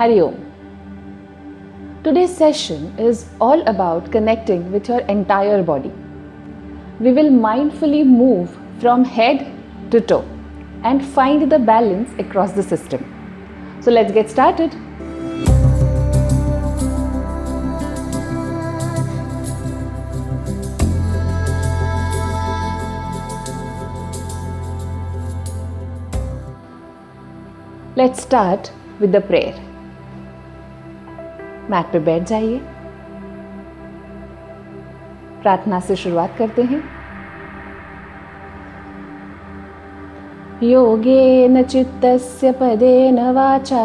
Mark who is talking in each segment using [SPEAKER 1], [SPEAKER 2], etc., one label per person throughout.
[SPEAKER 1] Hari Om. Today's session is all about connecting with your entire body. We will mindfully move from head to toe and find the balance across the system. So let's get started. Let's start with the prayer. Mat पे बैठ जाइए। प्रार्थना से शुरुआत करते हैं। योगेन चित्तस्य पदेन वाचा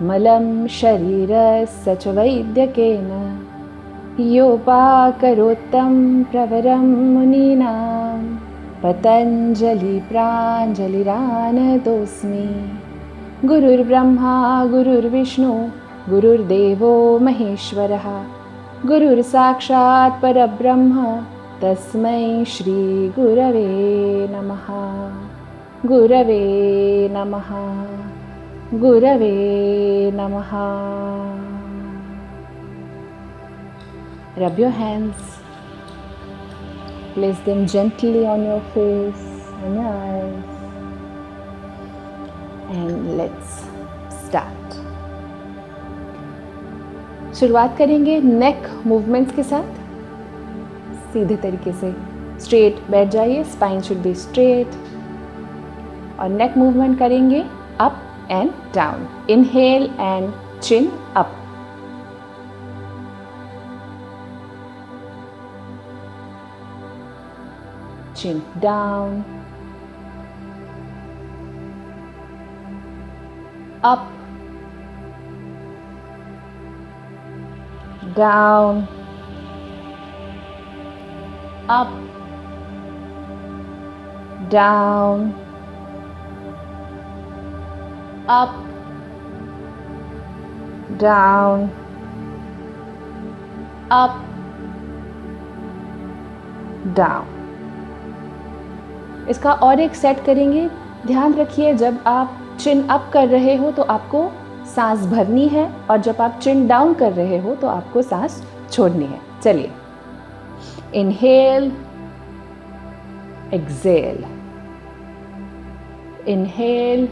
[SPEAKER 1] मलं शरीरस्य च वैद्यकेन योपाकरोत्तं प्रवरं मुनीनां पतञ्जलि प्राञ्जलिरानतोऽस्मि। गुरुर्ब्रह्मा गुरुर्विष्णु गुरुर्देवो महेश्वरः गुरुर्साक्षात् परब्रह्म तस्मै श्री गुरवे नमः। गुरवे नमः। गुरवे नमः। Rub your hands. Place them gently on your face and your eyes. And let's start. शुरुआत करेंगे नेक मूवमेंट्स के साथ। सीधे तरीके से स्ट्रेट बैठ जाइए, स्पाइन शुड बी स्ट्रेट। और नेक मूवमेंट करेंगे up and down. Inhale and chin up. Chin down. Up down, up, down, up, down, up, down। इसका और एक सेट करेंगे। ध्यान रखिए, जब आप चिन अप कर रहे हो तो आपको सांस भरनी है और जब आप चिन डाउन कर रहे हो तो आपको सांस छोड़नी है। चलिए, इनहेल, एक्सेल, इनहेल,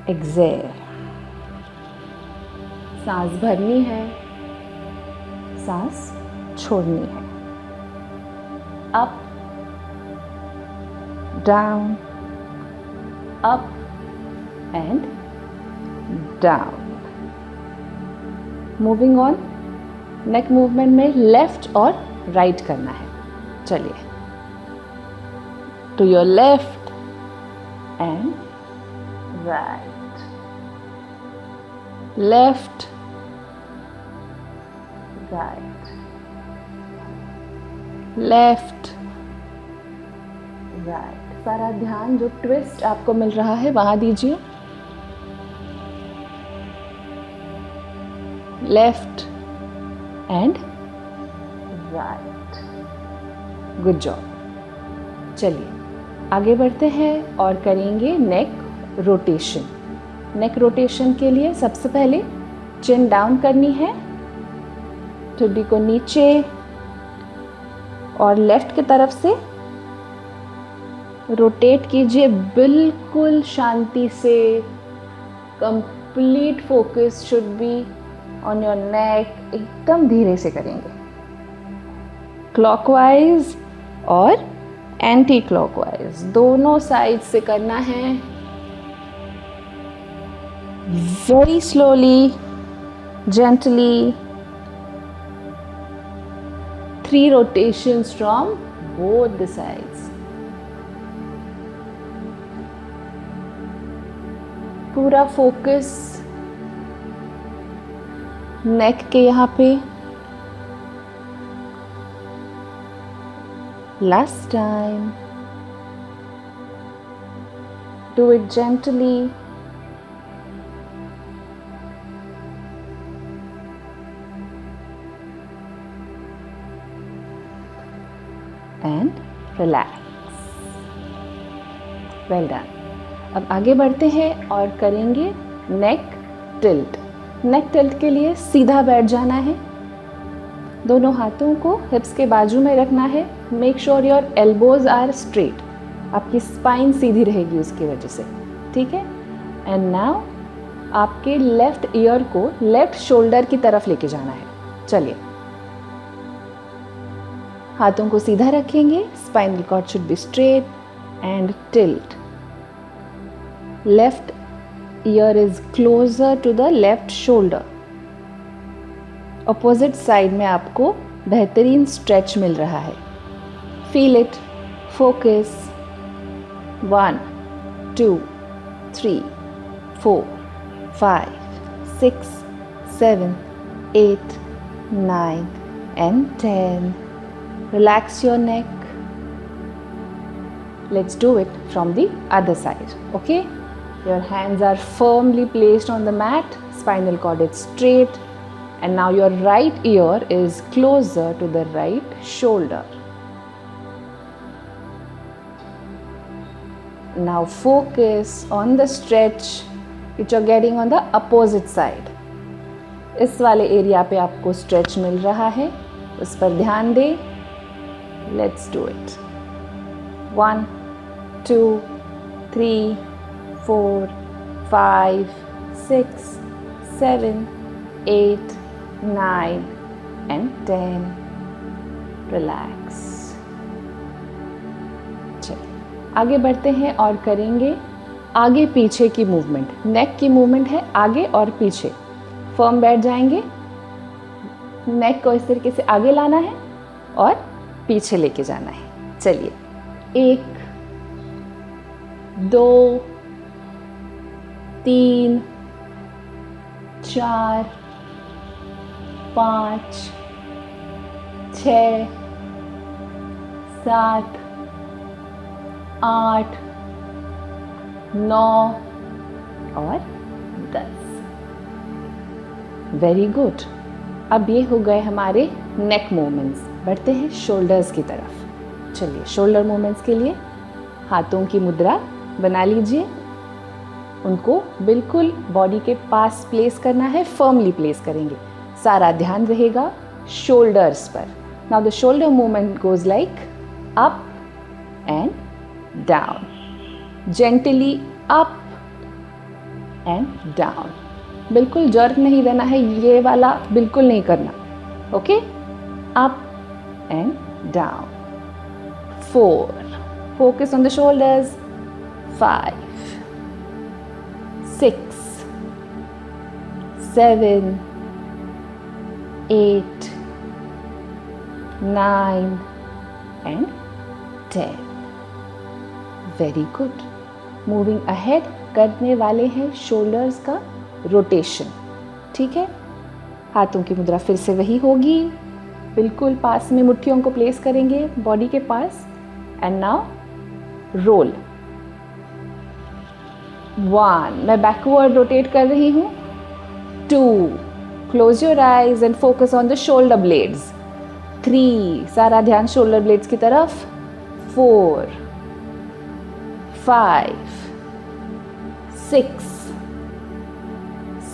[SPEAKER 1] एक्सेल। सांस भरनी है, सांस छोड़नी है। Up, down, up and down. Moving on, neck movement में लेफ्ट और राइट करना है। चलिए, to your left and right, left right, left right. सारा ध्यान जो ट्विस्ट आपको मिल रहा है वहां दीजिए। Left and right. Good job. चलिए, आगे बढ़ते हैं और करेंगे नेक रोटेशन। नेक रोटेशन के लिए सबसे पहले चिन डाउन करनी है, ठुड्डी को नीचे और लेफ्ट की तरफ से रोटेट कीजिए। बिल्कुल शांति से। Complete focus should be on your neck. एकदम धीरे से करेंगे, क्लॉकवाइज और एंटी क्लॉकवाइज दोनों साइड से करना है। Very slowly, gently. 3 rotations from both the sides. पूरा फोकस नेक के यहाँ पे। Last time. Do it gently. And relax. Well done. अब आगे बढ़ते हैं और करेंगे नेक टिल्ट। नेक टिल्ट के लिए सीधा बैठ जाना है, दोनों हाथों को हिप्स के बाजू में रखना है। Make sure your elbows are straight, आपकी स्पाइन सीधी रहेगी उसकी वजह से, ठीक है। एंड नाउ आपके लेफ्ट ईयर को लेफ्ट शोल्डर की तरफ लेके जाना है। चलिए, हाथों को सीधा रखेंगे, spinal cord should be straight and tilt. Left ear is closer to the left shoulder. Opposite side में आपको बेहतरीन स्ट्रेच मिल रहा है। Feel it, focus. 1 2 3 4 5 6 7 8 9 and 10. Relax your neck. Let's do it from the other side. Okay, your hands are firmly placed on the mat, spinal cord is straight, and now your right ear is closer to the right shoulder. Now focus on the stretch which you're getting on the opposite side. इस वाले area पे आपको stretch मिल रहा है, उस पर ध्यान दें। Let's do it. 1 2 3 4 5 6 7 8 9 and 10. Relax. चलिए आगे बढ़ते हैं और करेंगे आगे पीछे की मूवमेंट। नेक की मूवमेंट है आगे और पीछे। फर्म बैठ जाएंगे, नेक को इस तरीके से आगे लाना है और पीछे लेके जाना है। चलिए, 1 2 3 4 5 6 7 8 9 और 10। Very good. अब ये हो गए हमारे नेक मूवमेंट्स। बढ़ते हैं शोल्डर्स की तरफ। चलिए, शोल्डर मूवमेंट्स के लिए हाथों की मुद्रा बना लीजिए, उनको बिल्कुल बॉडी के पास प्लेस करना है, फर्मली प्लेस करेंगे। सारा ध्यान रहेगा शोल्डर्स पर। Now the shoulder movement goes like up and down, gently up and down. बिल्कुल जर्क नहीं देना है, ये वाला बिल्कुल नहीं करना। Okay, up and down. 4. Focus on the shoulders. 5 6 7 8 9 and 10. Very good. Moving ahead, करने वाले हैं शोल्डर्स का रोटेशन। ठीक है, हाथों की मुद्रा फिर से वही होगी, बिल्कुल पास में मुट्ठियों को प्लेस करेंगे बॉडी के पास। And now role. 1, मैं बैकवर्ड रोटेट कर रही हूँ। 2, close your eyes and focus on the shoulder blades. 3, सारा ध्यान शोल्डर ब्लेड्स की तरफ। 4 5 6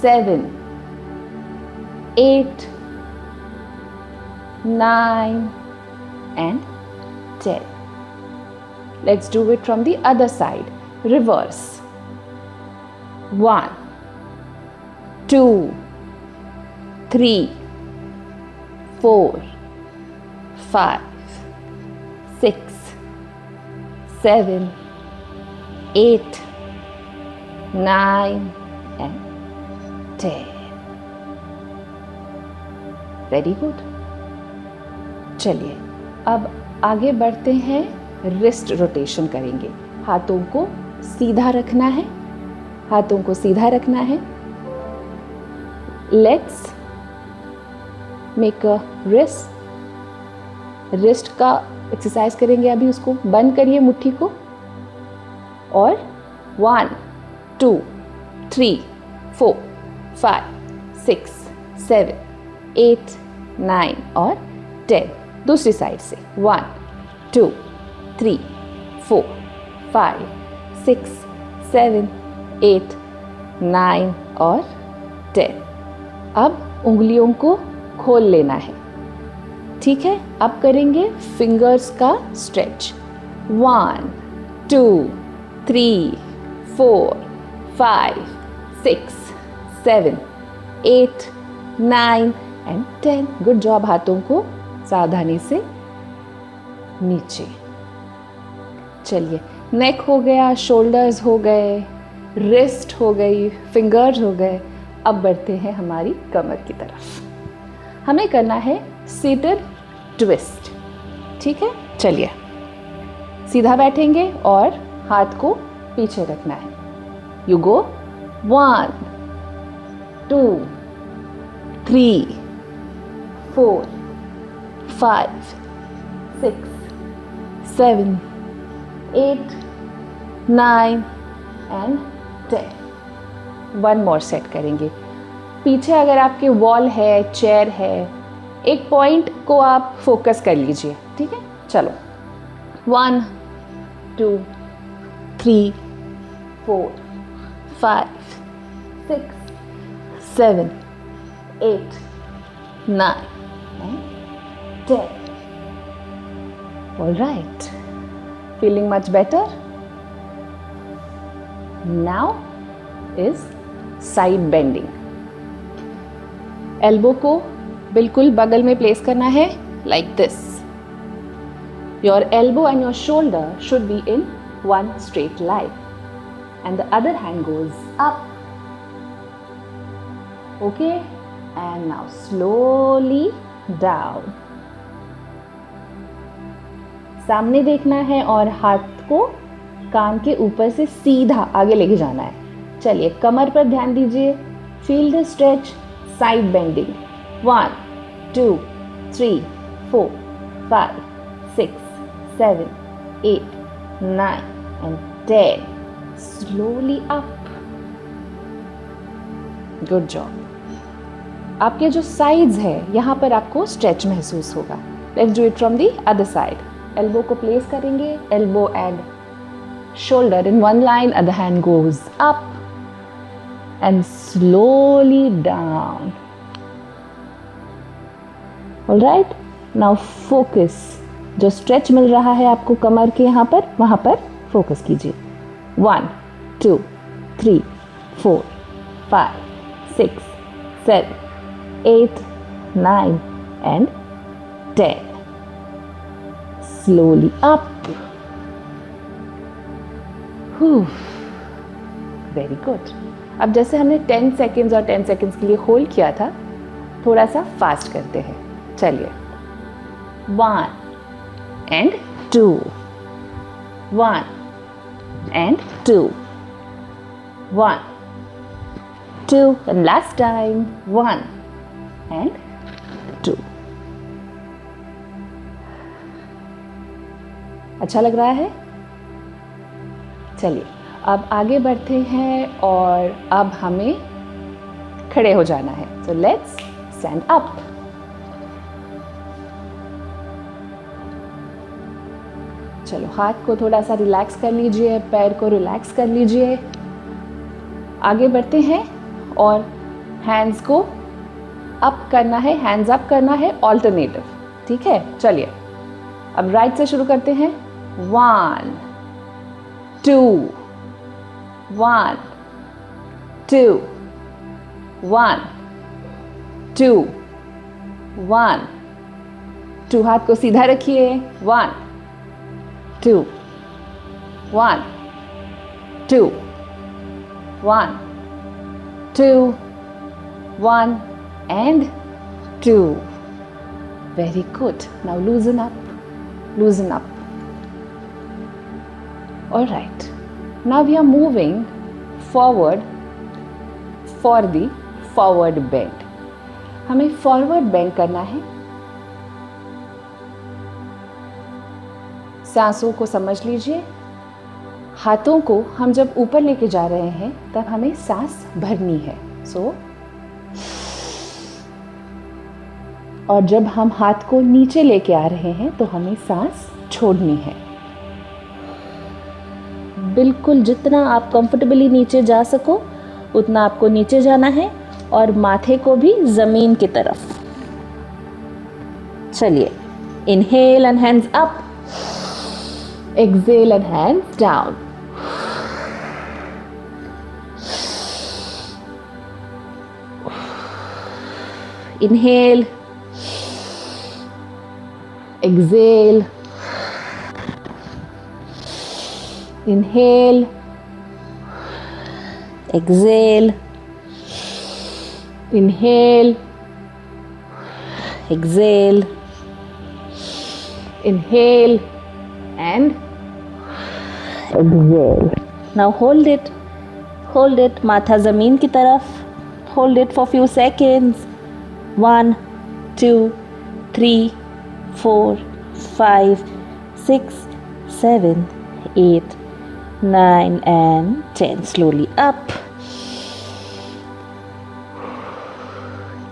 [SPEAKER 1] 7 8 9 and 10. Let's do it from the other side. Reverse. 1 2 3 4 5 6 7 8 9 and 10. Very good. चलिए, अब आगे बढ़ते हैं, रिस्ट रोटेशन करेंगे। हाथों को सीधा रखना है, हाथों को सीधा रखना है। लेट्स मेक अ रिस्ट का एक्सरसाइज करेंगे। अभी उसको बंद करिए मुट्ठी को, और 1 2 3 4 5 6 7 8 9 और 10। दूसरी साइड से 1 2 3 4 5 6 7 8 9 और 10। अब उंगलियों को खोल लेना है, ठीक है। अब करेंगे फिंगर्स का स्ट्रेच। 1 2 3 4 5 6 7 8 9 एंड 10। Good job. हाथों को सावधानी से नीचे। चलिए, नेक हो गया, शोल्डर्स हो गए, रिस्ट हो गई, फिंगर्स हो गए। अब बढ़ते हैं हमारी कमर की तरफ। हमें करना है सीटेड ट्विस्ट, ठीक है। चलिए, सीधा बैठेंगे और हाथ को पीछे रखना है। You go 1 2 3 4 5 6 7 8 9 and 10। One more set करेंगे। पीछे अगर आपके वॉल है, चेयर है, एक पॉइंट को आप फोकस कर लीजिए, ठीक है। चलो, 1 2 3 4 5 6 7 8 9 and 10. All right. Feeling much better? Now is side bending. Elbow को बिल्कुल बगल में प्लेस करना है, like this. Your elbow and your shoulder should be in one straight line, and the other hand goes up. Okay, and now slowly down. सामने देखना है और हाथ को कान के ऊपर से सीधा आगे लेके जाना है। चलिए, कमर पर ध्यान दीजिए। Feel the stretch, side bending. 1 2 3 4 5 6 7 8 9 and 10. Slowly up. Good job. आपके जो साइड्स है यहाँ पर आपको स्ट्रेच महसूस होगा। Let's do it from the other side. Elbow को प्लेस करेंगे, elbow and shoulder in one line, other hand goes up and slowly down. Alright, now focus. जो स्ट्रेच मिल रहा है आपको कमर के यहाँ पर, वहाँ पर फोकस कीजिए। 1 2 3 4 5 6 7 8 9 and 10. Slowly up. Very good. अब जैसे हमने 10 सेकेंड्स और 10 सेकेंड्स के लिए होल्ड किया था, थोड़ा सा फास्ट करते हैं। चलिए, 1 and 2 1 and 2 1 2 and last time 1 and 2. अच्छा लग रहा है? चलिए, अब आगे बढ़ते हैं और अब हमें खड़े हो जाना है। So let's stand up. चलो, हाथ को थोड़ा सा रिलैक्स कर लीजिए, पैर को रिलैक्स कर लीजिए। आगे बढ़ते हैं और हैंड्स को अप करना है, हैंड्स अप करना है, ऑल्टरनेटिव, ठीक है। चलिए, अब राइट से शुरू करते हैं। 1 2 1 2 1 2 1 2। हाथ को सीधा रखिए। 1 2 1 2 1 2 1 and 2. Very good. Now loosen up. Loosen up. All right. Now we are moving forward for the forward bend. हमें forward bend करना है। सांसों को समझ लीजिए। हाथों को हम जब ऊपर लेके जा रहे हैं तब हमें सांस भरनी है। और जब हम हाथ को नीचे लेके आ रहे हैं तो हमें सांस छोड़नी है। बिल्कुल जितना आप कंफर्टेबली नीचे जा सको उतना आपको नीचे जाना है
[SPEAKER 2] और माथे को भी ज़मीन की तरफ। चलिए, inhale and hands up,
[SPEAKER 1] exhale and hands down.
[SPEAKER 2] Inhale,
[SPEAKER 1] Exhale,
[SPEAKER 2] inhale, exhale,
[SPEAKER 1] inhale,
[SPEAKER 2] exhale,
[SPEAKER 1] inhale, and
[SPEAKER 2] exhale. Now hold it, माथा ज़मीन की तरफ, hold it for few seconds. 1, 2, 3, 4, 5, 6, 7, 8, 9 and 10. Slowly up.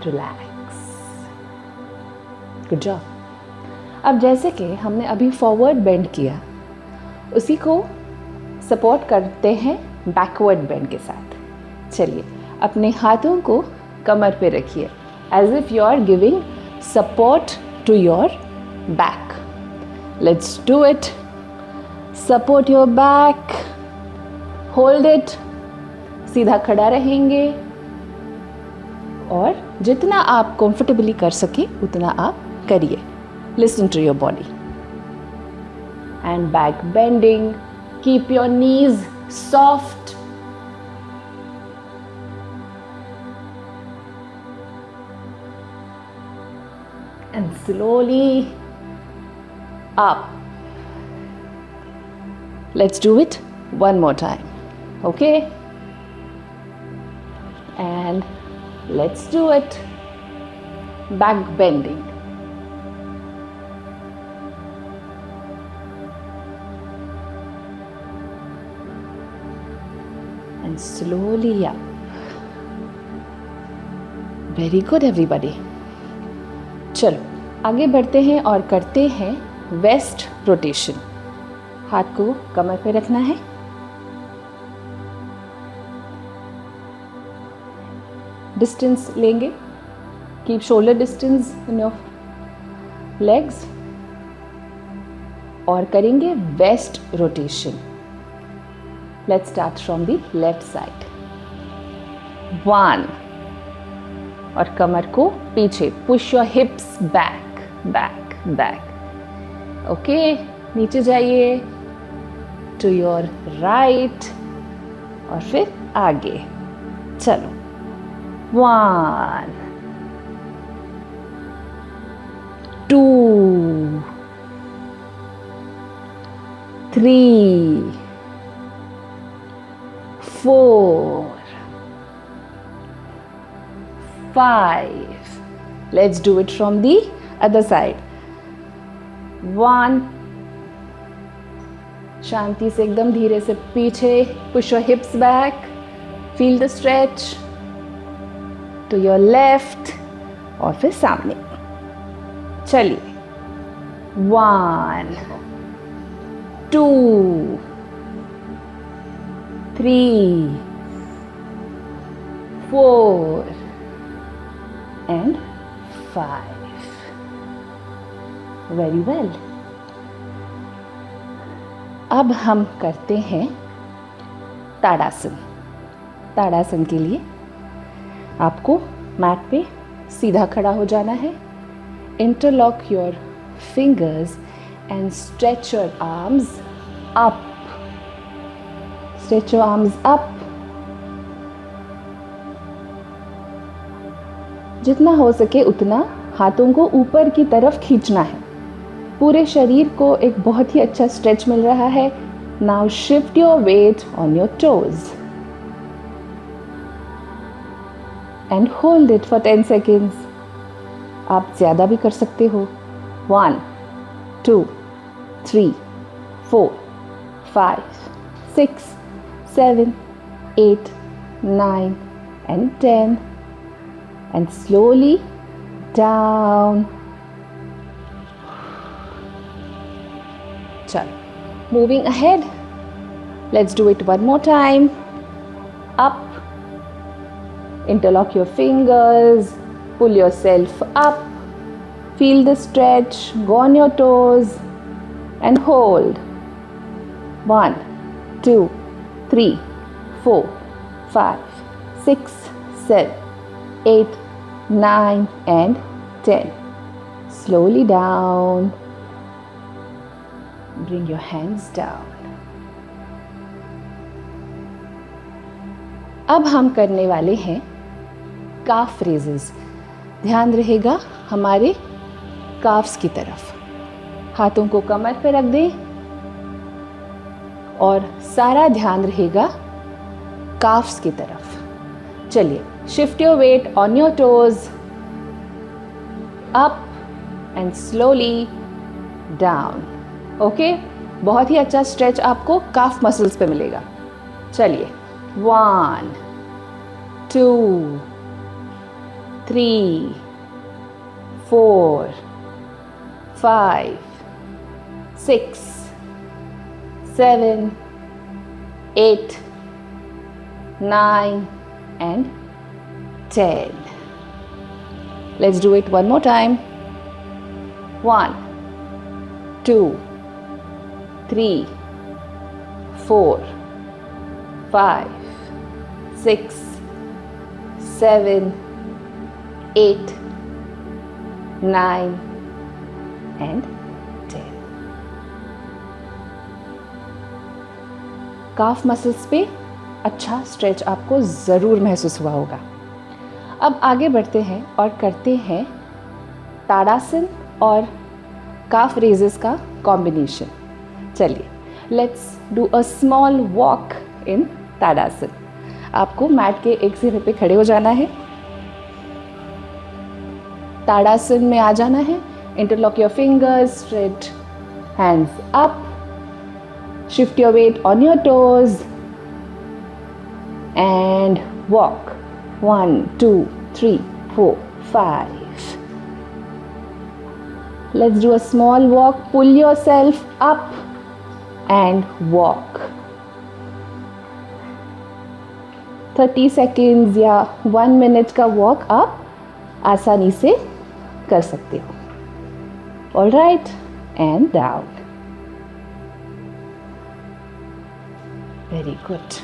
[SPEAKER 1] relax. Good job. अब जैसे कि हमने अभी forward bend किया, उसी को सपोर्ट करते हैं बैकवर्ड बेंड के साथ. चलिए, अपने हाथों को कमर पे रखिए, as if you are giving support to your back. Let's do it. Support your back, hold it. सीधा खड़ा रहेंगे और जितना आप कंफर्टेबली कर सके उतना आप करिए. Listen to your body. And back bending. Keep your knees soft. And slowly up. Let's do it one more time. Okay? And let's do it. Back bending. And slowly up. Very good everybody. चलो आगे बढ़ते हैं और करते हैं waste rotation. हाथ को कमर पे रखना है. डिस्टेंस लेंगे. Keep shoulder distance in your legs और करेंगे waist rotation. Let's start from the left side. 1 और कमर को पीछे. Push your hips back, back, back. Okay, नीचे जाइए. To your right और फिर आगे. चलो. 1 2 3 4 5. Let's do it from the other side. 1. शांति से एकदम धीरे से पीछे. Push your hips back. Feel the stretch. To your left और फिर सामने. चलिए. 1 2 3 4 and 5. Very well. अब हम करते हैं ताड़ासन. ताड़ासन के लिए आपको मैट पे सीधा खड़ा हो जाना है. Interlock your fingers and stretch your arms up. Stretch your arms up. जितना हो सके उतना हाथों को ऊपर की तरफ खींचना है. पूरे शरीर को एक बहुत ही अच्छा स्ट्रेच मिल रहा है. Now shift your weight on your toes and hold it for 10 seconds. आप ज़्यादा भी कर सकते हो. 1 2 3 4 5 6 7 8 9 and 10 and slowly down. चलो, moving ahead. Let's do it one more time. Up Interlock your fingers, pull yourself up, feel the stretch, go on your toes and hold. 1, 2, 3, 4, 5, 6, 7, 8, 9 and 10. Slowly down. Bring your hands down. अब हम करने वाले हैं काफ raises. ध्यान रहेगा हमारे carbs की तरफ. हाथों को कमर पे रख दें और सारा ध्यान रहेगा काफ्स की तरफ. चलिए, shift your weight on your toes, up and slowly down. Okay, बहुत ही अच्छा स्ट्रेच आपको काफ मसल्स पे मिलेगा. चलिए, 1, 2, 3, 4, 5, 6, 7, 8, 9 and 10. Let's do it one more time. 1, 2, 3, 4, 5, 6, 7, 8, 9 and 10. Calf muscles पे अच्छा स्ट्रेच आपको ज़रूर महसूस हुआ होगा. अब आगे बढ़ते हैं और करते हैं ताड़ासन और काफ रेजेस का कॉम्बिनेशन. चलिए, let's do a small walk in Tadasana. आपको मैट के एक सिरे पे खड़े हो जाना है. ताड़ासन में आ जाना है. Interlock your fingers, straight hands up, shift your weight on your toes and walk. 1, 2, 3, 4, 5. Let's do a small walk. Pull yourself up and walk. 30 seconds या 1 minute का walk आप आसानी से कर सकते हो. All right, and down. Very good.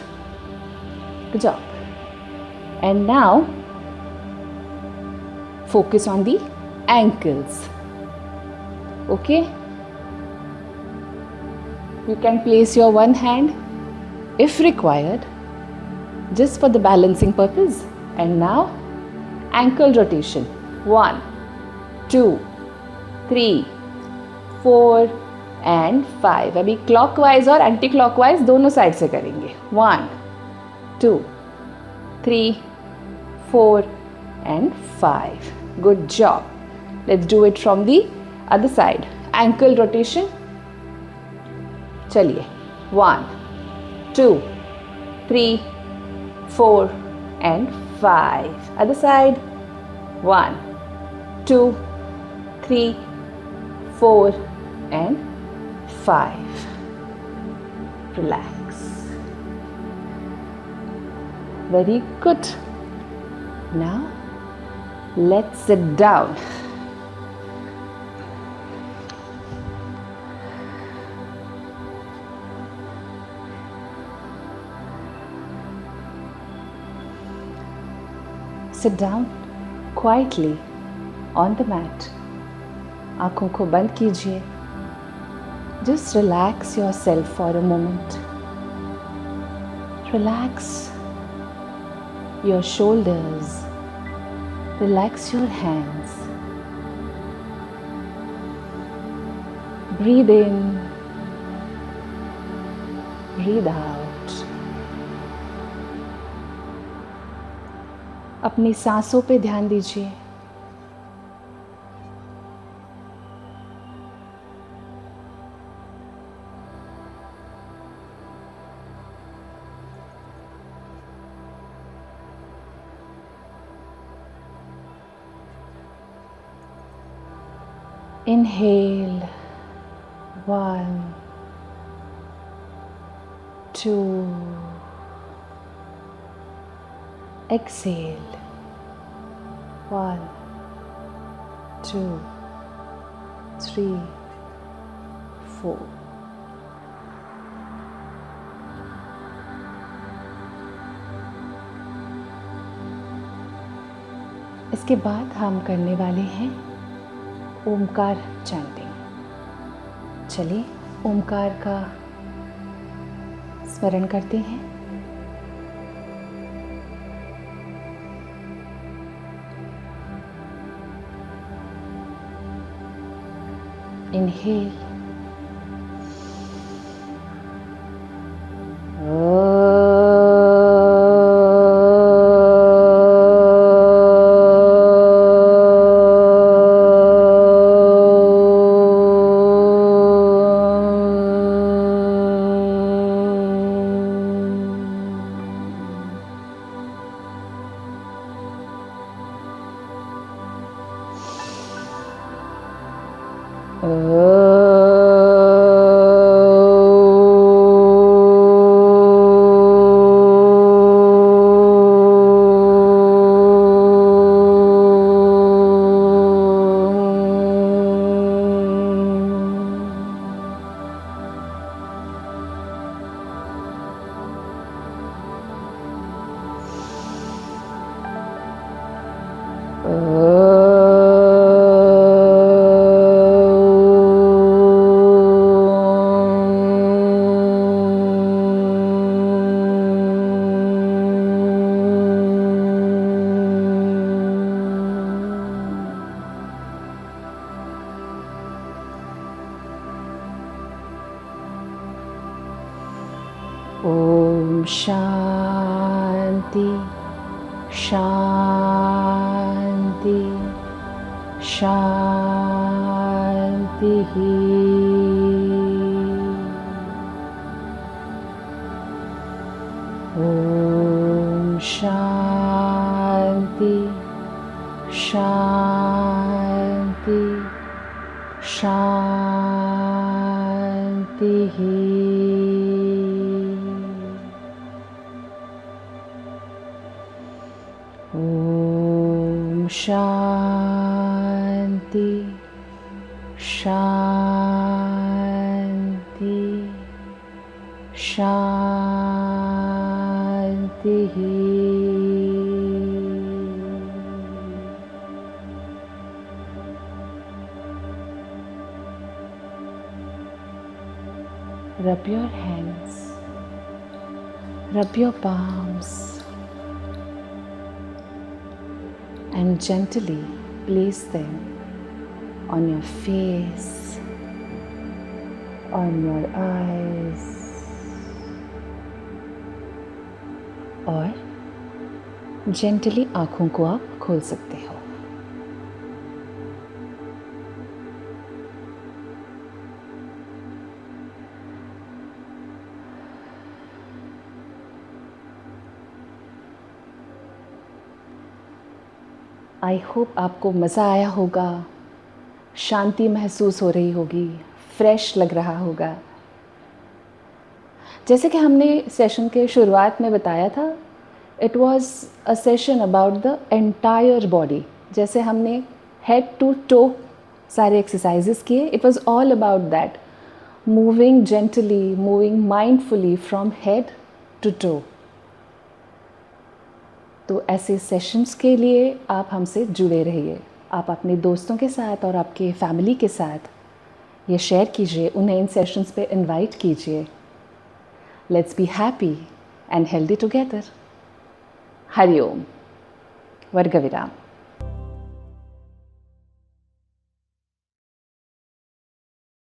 [SPEAKER 1] Good job. And now focus on the ankles. Okay? You can place your one hand if required just for the balancing purpose. And now ankle rotation. 1, 2, 3, 4 and 5. अभी clockwise और anti clockwise दोनों side से करेंगे. 1, 2, 3, 4 and 5. Good job. Let's do it from the other side. Ankle rotation. चलिए, 1, 2, 3, 4 and 5. Other side. 1, 2, 3, 4 and 5. Relax. Very good. Now let's sit down. Sit down quietly on the mat. आँखों को बंद कीजिए. Just relax yourself for a moment. Relax your shoulders, relax your hands. Breathe in, breathe out. अपनी सांसों पे ध्यान दीजिए. Inhale. 1, 2, exhale. 1, 2, 3, 4. इसके बाद हम करने वाले हैं ओमकार चैंटिंग। चलिए ओमकार का स्मरण करते हैं। Inhale. Om Shanti Shanti Shanti. Om Shanti Shanti Shanti. Om Shanti Shanti Shanti. Rub your hands, rub your palms, and gently place them on your face, on your eyes, और gently आँखों को आप खोल सकते हो। आई होप आपको मज़ा आया होगा, शांति महसूस हो रही होगी, फ्रेश लग रहा होगा। जैसे कि हमने सेशन के शुरुआत में बताया था, it was a session about the entire body. जैसे हमने हेड टू टो सारे एक्सरसाइजेस किए, it was all about that, moving gently, moving mindfully from head to toe. तो ऐसे सेशंस के लिए आप हमसे जुड़े रहिए। आप अपने दोस्तों के साथ और आपके फैमिली के साथ ये शेयर कीजिए, उन्हें इन सेशंस पे इनवाइट कीजिए। Let's be happy and healthy together. Hari Om. वर्ग विराम।